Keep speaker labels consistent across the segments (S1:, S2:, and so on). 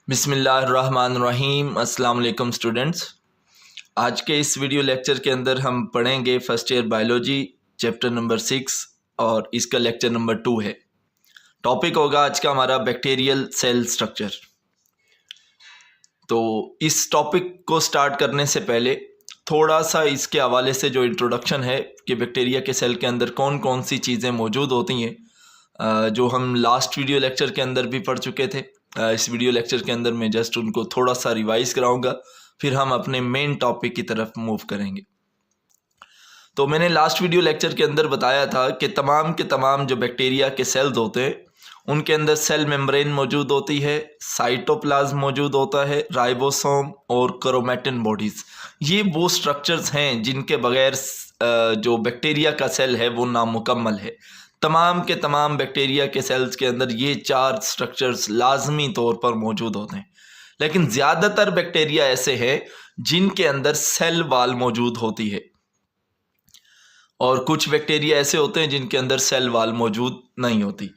S1: बिस्मिल्लाहिर्रहमानिर्रहीम। अस्सलाम वालेकुम स्टूडेंट्स। आज के इस वीडियो लेक्चर के अंदर हम पढ़ेंगे first year biology chapter number 6 और इसका लेक्चर नंबर 2 है। टॉपिक होगा आज का हमारा बैक्टीरियल सेल स्ट्रक्चर। तो इस टॉपिक को स्टार्ट करने से पहले थोड़ा सा इसके हवाले से जो इंट्रोडक्शन है कि बैक्टीरिया के सेल के अंदर कौन कौन सी चीज़ें मौजूद होती हैं, जो हम लास्ट वीडियो लेक्चर के अंदर भी पढ़ चुके थे। इस वीडियो लेक्चर के अंदर मैं जस्ट उनको थोड़ा सा रिवाइज कराऊंगा, फिर हम अपने मेन टॉपिक की तरफ मूव करेंगे। तो मैंने लास्ट वीडियो लेक्चर के अंदर बताया था कि तमाम के तमाम जो बैक्टीरिया के सेल्स होते हैं उनके अंदर सेल मेम्ब्रेन मौजूद होती है, साइटोप्लाज्म मौजूद होता है, राइबोसोम और क्रोमैटिन बॉडीज़। ये वो स्ट्रक्चर्स हैं जिनके बगैर जो बैक्टीरिया का सेल है वो नामुकम्मल है। तमाम के तमाम बैक्टीरिया के सेल्स के अंदर ये चार स्ट्रक्चर्स लाजमी तौर पर मौजूद होते हैं, लेकिन ज़्यादातर बैक्टीरिया ऐसे हैं जिनके अंदर सेल वाल मौजूद होती है और कुछ बैक्टीरिया ऐसे होते हैं जिनके अंदर सेल वाल मौजूद नहीं होती।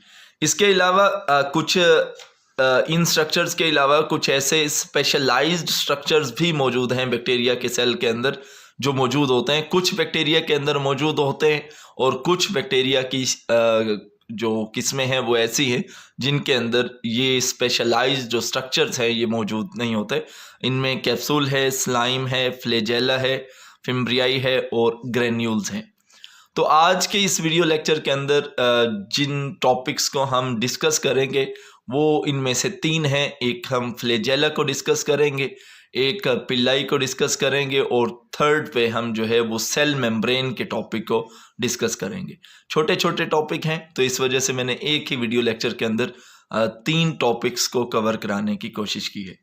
S1: इसके अलावा कुछ इन स्ट्रक्चर्स के अलावा कुछ ऐसे स्पेशलाइज्ड स्ट्रक्चर्स भी मौजूद हैं बैक्टीरिया के सेल के अंदर जो मौजूद होते हैं। कुछ बैक्टीरिया के अंदर मौजूद होते हैं और कुछ बैक्टीरिया की जो किस्में हैं वो ऐसी हैं जिनके अंदर ये स्पेशलाइज्ड जो स्ट्रक्चर्स हैं ये मौजूद नहीं होते। इनमें कैप्सूल है, स्लाइम है, फ्लैजेला है, फिम्ब्रियाई है और ग्रेन्यूल्स हैं। तो आज के इस वीडियो लेक्चर के अंदर जिन टॉपिक्स को हम डिस्कस करेंगे वो इनमें से तीन हैं। एक हम फ्लैजेला को डिस्कस करेंगे, एक पिल्लाई को डिस्कस करेंगे और थर्ड पे हम जो है वो सेल मेम्ब्रेन के टॉपिक को डिस्कस करेंगे। छोटे छोटे टॉपिक हैं तो इस वजह से मैंने एक ही वीडियो लेक्चर के अंदर तीन टॉपिक्स को कवर कराने की कोशिश की है।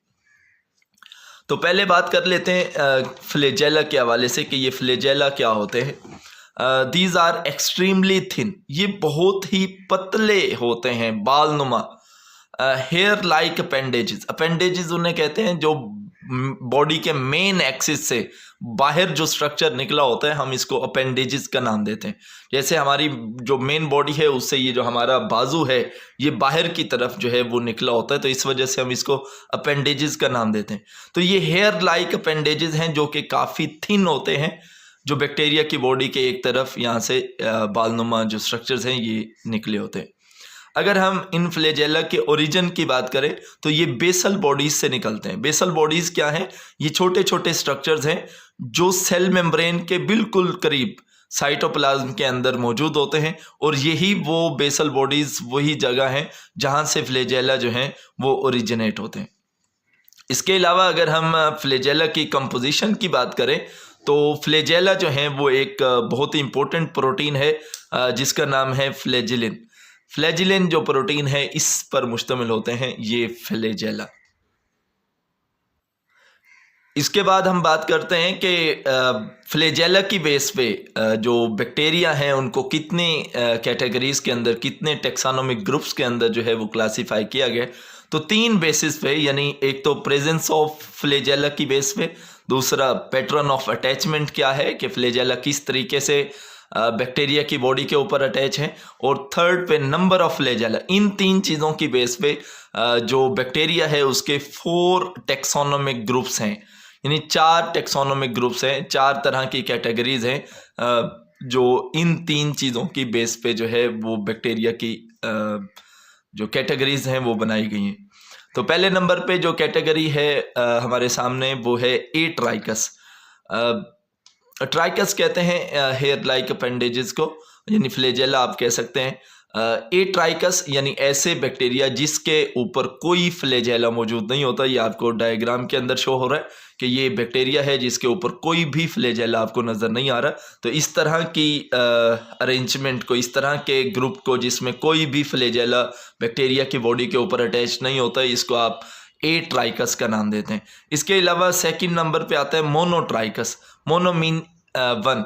S1: तो पहले बात कर लेते हैं फ्लैजेला के हवाले से कि ये फ्लैजेला क्या होते हैं। दीज आर एक्सट्रीमली थिन, ये बहुत ही पतले होते हैं, बाल नुमा। हेयर लाइक अपेंडेजेस, अपेंडेजेस उन्हें कहते हैं जो बॉडी के मेन एक्सिस से बाहर जो स्ट्रक्चर निकला होता है हम इसको अपेंडेजेस का नाम देते हैं। जैसे हमारी जो मेन बॉडी है उससे ये जो हमारा बाजू है ये बाहर की तरफ जो है वो निकला होता है, तो इस वजह से हम इसको अपेंडेजेस का नाम देते हैं। तो ये हेयर लाइक अपेंडेजेस हैं जो कि काफ़ी थिन होते हैं, जो बैक्टीरिया की बॉडी के एक तरफ यहाँ से बालनुमा जो स्ट्रक्चर्स हैं ये निकले होते हैं। अगर हम इन फ्लैजेला के ओरिजिन की बात करें तो ये बेसल बॉडीज से निकलते हैं। बेसल बॉडीज क्या हैं? ये छोटे छोटे स्ट्रक्चर्स हैं जो सेल मेम्ब्रेन के बिल्कुल करीब साइटोप्लाज्म के अंदर मौजूद होते हैं और यही वो बेसल बॉडीज वही जगह हैं जहाँ से फ्लैजेला जो हैं वो ओरिजिनेट होते हैं। इसके अलावा अगर हम फ्लैजेला की कंपोजिशन की बात करें तो फ्लैजेला जो हैं वो एक बहुत ही इंपॉर्टेंट प्रोटीन है जिसका नाम है फ्लैजिलिन। फ्लैजिलिन जो प्रोटीन है इस पर मुश्तमिल होते हैं ये फ्लैजेला। इसके बाद हम बात करते हैं कि फ्लैजेला की बेस पे जो बैक्टीरिया हैं उनको कितने कैटेगरीज के अंदर, कितने टेक्सानोमिक ग्रुप्स के अंदर जो है वो क्लासीफाई किया गया। तो तीन बेसिस पे, यानी एक तो प्रेजेंस ऑफ फ्लैजेला की बेस पे, दूसरा पैटर्न ऑफ अटैचमेंट क्या है कि फ्लैजेला किस तरीके से बैक्टीरिया की बॉडी के ऊपर अटैच है, और थर्ड पे नंबर ऑफ फ्लैजेला। इन तीन चीज़ों की बेस पे जो बैक्टीरिया है उसके 4 टेक्सोनोमिक ग्रुप्स हैं, यानी 4 टेक्सोनोमिक ग्रुप्स हैं, 4 तरह की कैटेगरीज हैं जो इन तीन चीज़ों की बेस पे जो है वो बैक्टीरिया की जो कैटेगरीज हैं वो बनाई गई हैं। तो पहले नंबर पे जो कैटेगरी है हमारे सामने वो है ए ट्राइकस। ट्राइकस कहते हैं हेयर लाइक अपेंडेजेस को, यानी फ्लैजेला आप कह सकते हैं। ए ट्राइकस यानी ऐसे बैक्टीरिया जिसके ऊपर कोई फ्लैजेला मौजूद नहीं होता। ये आपको डायग्राम के अंदर शो हो रहा है कि ये बैक्टीरिया है जिसके ऊपर कोई भी फ्लैजेला आपको नज़र नहीं आ रहा। तो इस तरह की अरेंजमेंट को, इस तरह के ग्रुप को जिसमें कोई भी फ्लैजेला बैक्टीरिया की बॉडी के ऊपर अटैच नहीं होता, इसको आप ए ट्राइकस का नाम देते हैं। इसके अलावा सेकंड नंबर पे आता है मोनोट्राइकस। मोनो मीन 1,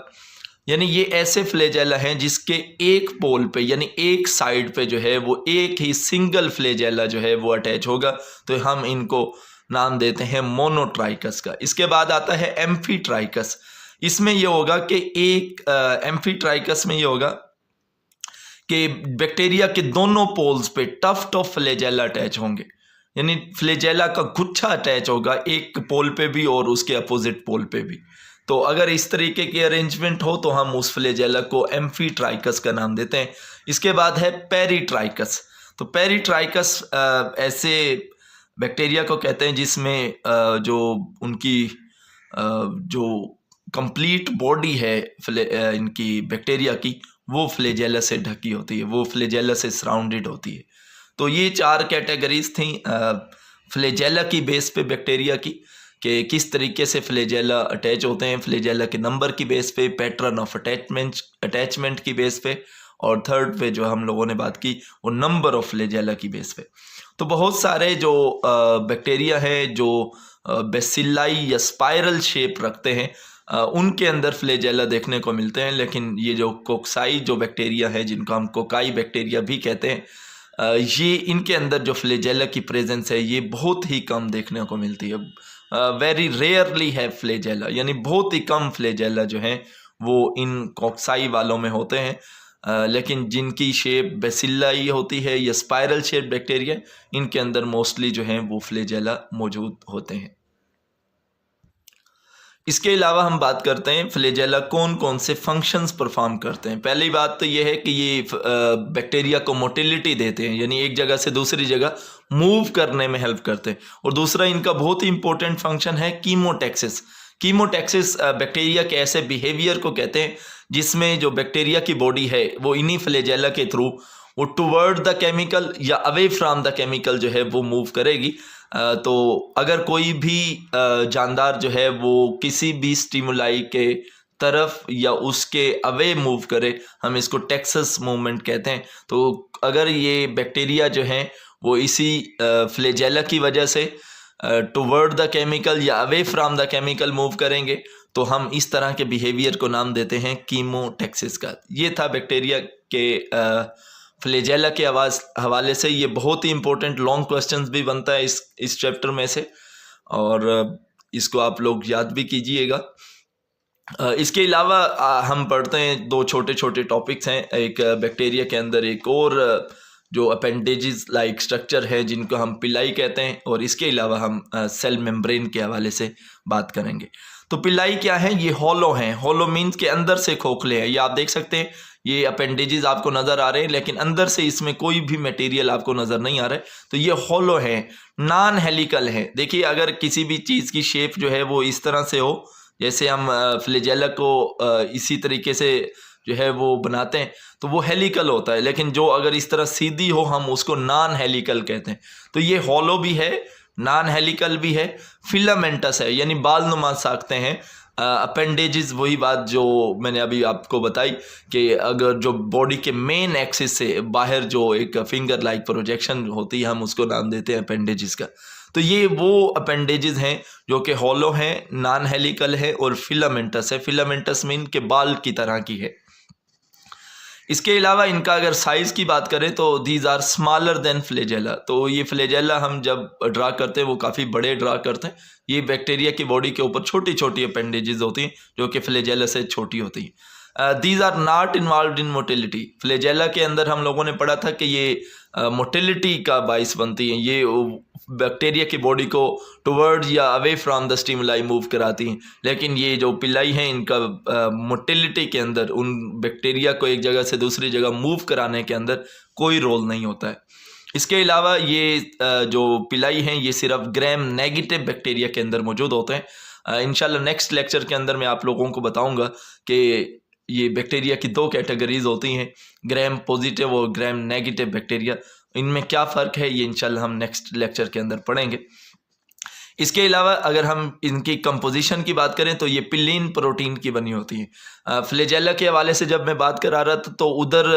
S1: यानी ये ऐसे फ्लैजेला हैं जिसके एक पोल पे यानी एक साइड पे जो है वो एक ही सिंगल फ्लैजेला जो है वो अटैच होगा, तो हम इनको नाम देते हैं मोनोट्राइकस का। इसके बाद आता है एम्फीट्राइकस। इसमें ये होगा कि एक एम्फीट्राइकस में ये होगा कि बैक्टीरिया के दोनों पोल्स पे टफ्ट ऑफ फ्लैजेला अटैच होंगे। यानी फ्लैजेला का गुच्छा अटैच होगा एक पोल पे भी और उसके अपोजिट पोल पे भी। तो अगर इस तरीके की अरेंजमेंट हो तो हम उस फ्लैजेला को एम्फीट्राइकस का नाम देते हैं। इसके बाद है पेरीट्राइकस। तो पेरीट्राइकस ऐसे बैक्टीरिया को कहते हैं जिसमें जो उनकी जो कंप्लीट बॉडी है इनकी बैक्टीरिया की, वो फ्लैजेला से ढकी होती है, वो फ्लैजेला से सराउंडेड होती है। तो ये 4 कैटेगरीज थी फ्लैजेला की बेस पे बैक्टीरिया की, कि किस तरीके से फ्लैजेला अटैच होते हैं, फ्लैजेला के नंबर की बेस पे, पैटर्न ऑफ अटैचमेंट की बेस पे, और थर्ड पे जो हम लोगों ने बात की वो नंबर ऑफ फ्लैजेला की बेस पे। तो बहुत सारे जो बैक्टीरिया हैं जो बेसिलाई या स्पाइरल शेप रखते हैं उनके अंदर फ्लैजेला देखने को मिलते हैं, लेकिन ये जो कोक्साई जो बैक्टीरिया है जिनको हम कोकाई बैक्टीरिया भी कहते हैं, ये इनके अंदर जो फ्लैजेला की प्रेजेंस है ये बहुत ही कम देखने को मिलती है। वेरी रेयरली है फ्लैजेला, यानी बहुत ही कम फ्लैजेला जो हैं वो इन कोक्साई वालों में होते हैं। लेकिन जिनकी शेप बेसिलाई होती है या स्पाइरल शेप बैक्टीरिया, इनके अंदर मोस्टली जो हैं वो फ्लैजेला मौजूद होते हैं। इसके अलावा हम बात करते हैं फ्लैजेला कौन कौन से फंक्शंस परफॉर्म करते हैं। पहली बात तो ये है कि ये बैक्टीरिया को मोटिलिटी देते हैं, यानी एक जगह से दूसरी जगह मूव करने में हेल्प करते हैं। और दूसरा इनका बहुत ही इंपॉर्टेंट फंक्शन है कीमोटैक्सिस। कीमोटैक्सिस बैक्टीरिया के ऐसे बिहेवियर को कहते हैं जिसमें जो बैक्टीरिया की बॉडी है वो इन्हीं फ्लैजेला के थ्रू वो टुवर्ड द केमिकल या अवे फ्रॉम द केमिकल जो है वो मूव करेगी। तो अगर कोई भी जानदार जो है वो किसी भी स्टिमुलाई के तरफ या उसके अवे मूव करे, हम इसको टेक्सस मूवमेंट कहते हैं। तो अगर ये बैक्टीरिया जो हैं वो इसी फ्लैजेला की वजह से टुवर्ड द केमिकल या away from the chemical move करेंगे तो हम इस तरह के बिहेवियर को नाम देते हैं कीमोटैक्सिस का। ये था बैक्टीरिया के फ्लैजेला के हवाले से। ये बहुत ही इंपॉर्टेंट लॉन्ग क्वेश्चंस भी बनता है इस चैप्टर में से, और इसको आप लोग याद भी कीजिएगा। इसके अलावा हम पढ़ते हैं 2 छोटे छोटे टॉपिक्स हैं। एक बैक्टीरिया के अंदर एक और जो अपेंडेजेस लाइक स्ट्रक्चर है जिनको हम पिलाई कहते हैं, और इसके अलावा हम सेल मेम्ब्रेन के हवाले से बात करेंगे। तो पिलाई क्या है? ये हॉलो हैं। हॉलो मीन्स के अंदर से खोखले हैं। ये आप देख सकते हैं, ये अपेंडेजेस आपको नज़र आ रहे हैं लेकिन अंदर से इसमें कोई भी मटेरियल आपको नज़र नहीं आ रहा है। तो ये हॉलो है, नॉन हेलिकल है। देखिए, अगर किसी भी चीज़ की शेप जो है वो इस तरह से हो, जैसे हम फ्लैजेला को इसी तरीके से जो है वो बनाते हैं तो वो हेलिकल होता है, लेकिन जो अगर इस तरह सीधी हो हम उसको नॉन हेलिकल कहते हैं। तो ये हॉलो भी है, नॉन हेलिकल भी है, फिलामेंटस है, यानी बाल नुमा साख्तें हैं। अपेंडेजेस वही बात जो मैंने अभी आपको बताई कि अगर जो बॉडी के मेन एक्सिस से बाहर जो एक फिंगर लाइक प्रोजेक्शन होती है हम उसको नाम देते हैं अपेंडेजेस का। तो ये वो अपेंडेजेस हैं जो कि हॉलो हैं, नॉन हेलिकल है और फिलामेंटस है। फिलामेंटस मीन के बाल की तरह की है। इसके अलावा इनका अगर साइज़ की बात करें तो these are smaller than flagella. तो ये फ्लैजेला हम जब ड्रा करते हैं वो काफ़ी बड़े ड्रा करते हैं। ये बैक्टीरिया की बॉडी के ऊपर छोटी छोटी अपेंडेजेस होती हैं जो कि फ्लैजेला से छोटी होती हैं। These are not involve in motility. Flagella के अंदर हम लोगों ने पढ़ा था कि ये मोटिलिटी का बाइस बनती हैं। ये बैक्टीरिया की बॉडी को टुवर्ड्स या away from the stimuli move कराती हैं, लेकिन ये जो पिलाई हैं इनका मोटिलिटी के अंदर उन बैक्टीरिया को एक जगह से दूसरी जगह मूव कराने के अंदर कोई रोल नहीं होता है। इसके अलावा ये जो पिलाई हैं ये सिर्फ ग्राम नेगेटिव बैक्टीरिया के अंदर मौजूद होते हैं। इंशाल्लाह नेक्स्ट लेक्चर के अंदर मैं आप लोगों को बताऊंगा कि ये बैक्टीरिया की 2 कैटेगरीज होती हैं, ग्राम पॉजिटिव और ग्राम नेगेटिव बैक्टीरिया। इनमें क्या फ़र्क है ये इंशाल्लाह हम नेक्स्ट लेक्चर के अंदर पढ़ेंगे। इसके अलावा अगर हम इनकी कंपोजिशन की बात करें तो ये पिलीन प्रोटीन की बनी होती है। फ्लैजेला के हवाले से जब मैं बात करा रहा था तो उधर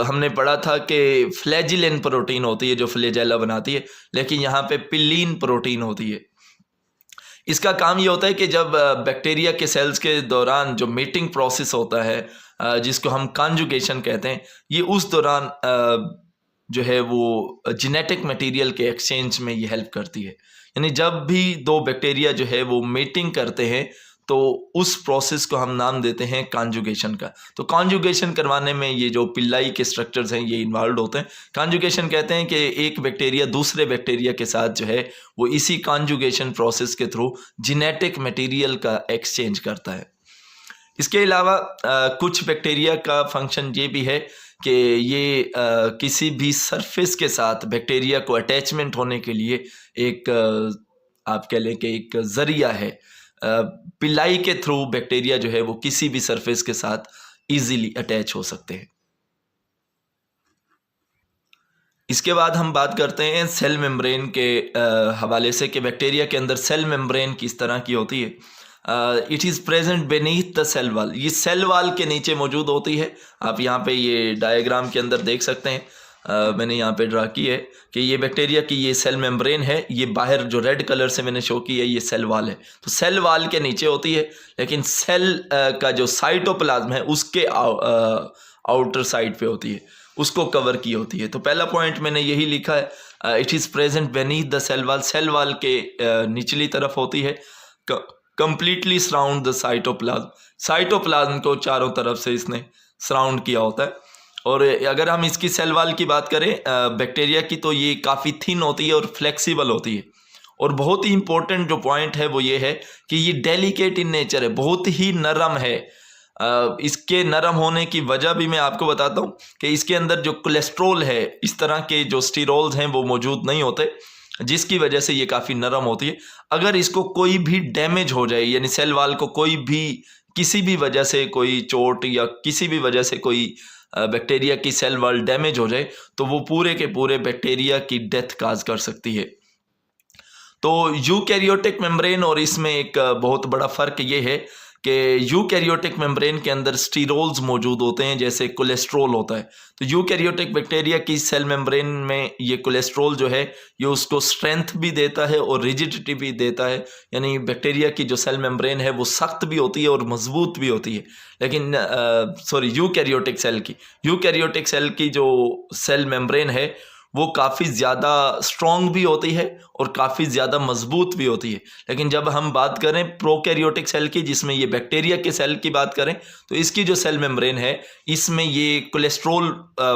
S1: हमने पढ़ा था कि फ्लैजिलिन प्रोटीन होती है जो फ्लैजेला बनाती है, लेकिन यहाँ पे पिलीन प्रोटीन होती है। इसका काम ये होता है कि जब बैक्टीरिया के सेल्स के दौरान जो मेटिंग प्रोसेस होता है जिसको हम कॉन्जुगेशन कहते हैं, ये उस दौरान जो है वो जेनेटिक मटेरियल के एक्सचेंज में ये हेल्प करती है। यानी जब भी 2 बैक्टीरिया जो है वो मेटिंग करते हैं तो उस प्रोसेस को हम नाम देते हैं कॉन्जुगेशन का। तो कॉन्जुगेशन करवाने में ये जो पिल्लाई के स्ट्रक्चर्स हैं ये इन्वॉल्व होते हैं। कॉन्जुगेशन कहते हैं कि एक बैक्टीरिया दूसरे बैक्टीरिया के साथ जो है वो इसी कॉन्जुगेशन प्रोसेस के थ्रू जेनेटिक मटेरियल का एक्सचेंज करता है। इसके अलावा कुछ बैक्टीरिया का फंक्शन ये भी है कि ये किसी भी सरफेस के साथ बैक्टीरिया को अटैचमेंट होने के लिए एक आप कह लें कि एक ज़रिया है। पिल्लाई के थ्रू बैक्टीरिया जो है वो किसी भी सरफेस के साथ इजीली अटैच हो सकते हैं। इसके बाद हम बात करते हैं सेल मेम्ब्रेन के हवाले से कि बैक्टीरिया के अंदर सेल मेम्ब्रेन किस तरह की होती है। It is present beneath the cell wall, ये सेल वाल के नीचे मौजूद होती है। आप यहाँ पे ये डायग्राम के अंदर देख सकते हैं, मैंने यहाँ पे ड्रा की है कि ये बैक्टीरिया की ये सेल मेम्ब्रेन है, ये बाहर जो रेड कलर से मैंने शो की है ये सेल वाल है। तो सेल वाल के नीचे होती है, लेकिन सेल का जो साइटोप्लाज्म है उसके आउटर साइड पे होती है, उसको कवर की होती है। तो पहला पॉइंट मैंने यही लिखा है, it is present beneath the cell wall, cell wall के निचली तरफ होती है। Completely surround the cytoplasm, cytoplasm को चारों तरफ से इसने सराउंड किया होता है। और अगर हम इसकी सेल वाल की बात करें बैक्टीरिया की, तो ये काफ़ी थिन होती है और फ्लेक्सिबल होती है। और बहुत ही इंपॉर्टेंट जो पॉइंट है वो ये है कि ये डेलिकेट इन नेचर है, बहुत ही नरम है। इसके नरम होने की वजह भी मैं आपको बताता हूँ कि इसके अंदर जो कोलेस्ट्रॉल है, इस तरह के जो स्टीरोल्स हैं वो मौजूद नहीं होते, जिसकी वजह से ये काफ़ी नरम होती है। अगर इसको कोई भी डैमेज हो जाए, यानी सेल वाल को कोई भी किसी भी वजह से कोई चोट या किसी भी वजह से कोई बैक्टीरिया की सेल वाल डैमेज हो जाए, तो वो पूरे के पूरे बैक्टीरिया की डेथ काज कर सकती है। तो यूकैरियोटिक मेम्ब्रेन और इसमें एक बहुत बड़ा फ़र्क ये है कि यूकैरियोटिक मेम्ब्रेन के अंदर स्टीरोल्स मौजूद होते हैं, जैसे कोलेस्ट्रॉल होता है। तो यूकैरियोटिक बैक्टीरिया की सेल मेम्ब्रेन में ये कोलेस्ट्रॉल जो है ये उसको स्ट्रेंथ भी देता है और रिजिडिटी भी देता है, यानी बैक्टीरिया की जो सेल मेम्ब्रेन है वो सख्त भी होती है और मजबूत भी होती है। लेकिन यूकैरियोटिक सेल की जो सेल मेम्ब्रेन है वो काफ़ी ज़्यादा स्ट्रॉन्ग भी होती है और काफ़ी ज़्यादा मजबूत भी होती है। लेकिन जब हम बात करें प्रोकैरियोटिक सेल की, जिसमें ये बैक्टीरिया के सेल की बात करें, तो इसकी जो सेल मेम्ब्रेन है इसमें ये कोलेस्ट्रॉल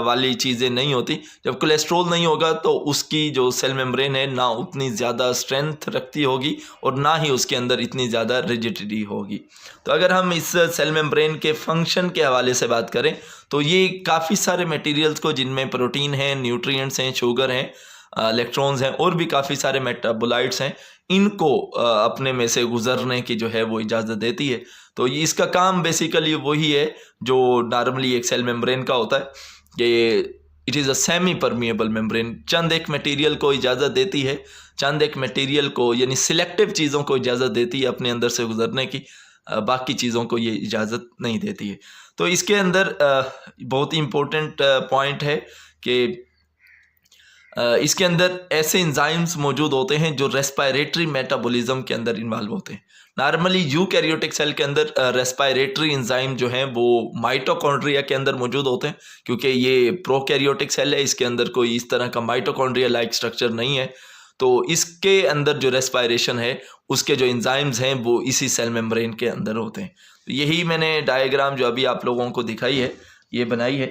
S1: वाली चीज़ें नहीं होती। जब कोलेस्ट्रॉल नहीं होगा तो उसकी जो सेल मेम्ब्रेन है ना उतनी ज़्यादा स्ट्रेंथ रखती होगी और ना ही उसके अंदर इतनी ज़्यादा रिजिडिटी होगी। तो अगर हम इस सेल मेम्ब्रेन के फंक्शन के हवाले से बात करें, तो ये काफ़ी सारे मटेरियल्स को, जिनमें प्रोटीन हैं, न्यूट्रिएंट्स हैं, शुगर हैं, इलेक्ट्रॉन्स हैं और भी काफ़ी सारे मेटाबोलाइट्स हैं, इनको अपने में से गुजरने की जो है वो इजाज़त देती है। तो ये इसका काम बेसिकली वही है जो नॉर्मली एक सेल मेम्ब्रेन का होता है कि it is a semi permeable membrane. चंद एक मटेरियल को इजाज़त देती है, चंद एक मटेरियल को यानी सिलेक्टिव चीज़ों को इजाज़त देती है अपने अंदर से गुजरने की, बाकी चीज़ों को ये इजाज़त नहीं देती है। तो इसके अंदर बहुत ही इम्पोर्टेंट पॉइंट है कि इसके अंदर ऐसे एंजाइम्स मौजूद होते हैं जो रेस्पिरेटरी मेटाबॉलिज्म के अंदर इन्वॉल्व होते हैं। नॉर्मली यूकैरियोटिक सेल के अंदर रेस्पिरेटरी एंजाइम जो हैं वो माइटोकॉन्ड्रिया के अंदर मौजूद होते हैं, क्योंकि ये प्रोकैरियोटिक सेल है, इसके अंदर कोई इस तरह का माइटोकॉन्ड्रिया लाइक स्ट्रक्चर नहीं है। तो इसके अंदर जो रेस्पिरेशन है उसके जो एंजाइम्स हैं वो इसी सेल मेम्ब्रेन के अंदर होते हैं। तो यही मैंने डायग्राम जो अभी आप लोगों को दिखाई है, ये बनाई है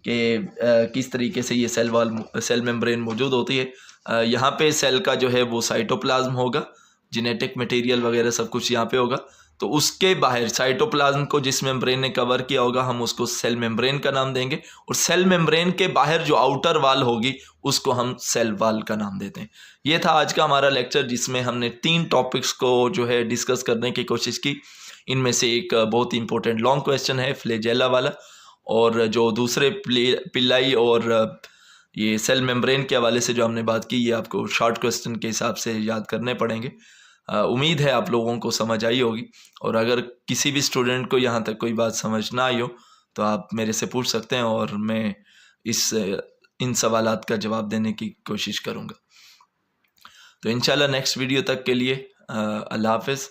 S1: कि किस तरीके से ये सेल मेम्ब्रेन मौजूद होती है। यहाँ पे सेल का जो है वो साइटोप्लाज्म होगा, जेनेटिक मटेरियल वगैरह सब कुछ यहाँ पे होगा। तो उसके बाहर साइटोप्लाज्म को जिस मेम्ब्रेन ने कवर किया होगा हम उसको सेल मेम्ब्रेन का नाम देंगे, और सेल मेम्ब्रेन के बाहर जो आउटर वाल होगी उसको हम सेल वाल का नाम देते हैं। ये था आज का हमारा लेक्चर, जिसमें हमने 3 टॉपिक्स को जो है डिस्कस करने की कोशिश की। इनमें से एक बहुत ही इंपॉर्टेंट लॉन्ग क्वेश्चन है फ्लैजेला वाला, और जो दूसरे पिल्लाई और ये सेल मेम्ब्रेन के हवाले से जो हमने बात की, ये आपको शॉर्ट क्वेश्चन के हिसाब से याद करने पड़ेंगे। उम्मीद है आप लोगों को समझ आई होगी, और अगर किसी भी स्टूडेंट को यहाँ तक कोई बात समझ ना आई हो तो आप मेरे से पूछ सकते हैं और मैं इन सवालात का जवाब देने की कोशिश करूँगा। तो इंशाल्लाह नेक्स्ट वीडियो तक के लिए अल्लाह हाफ़िज़।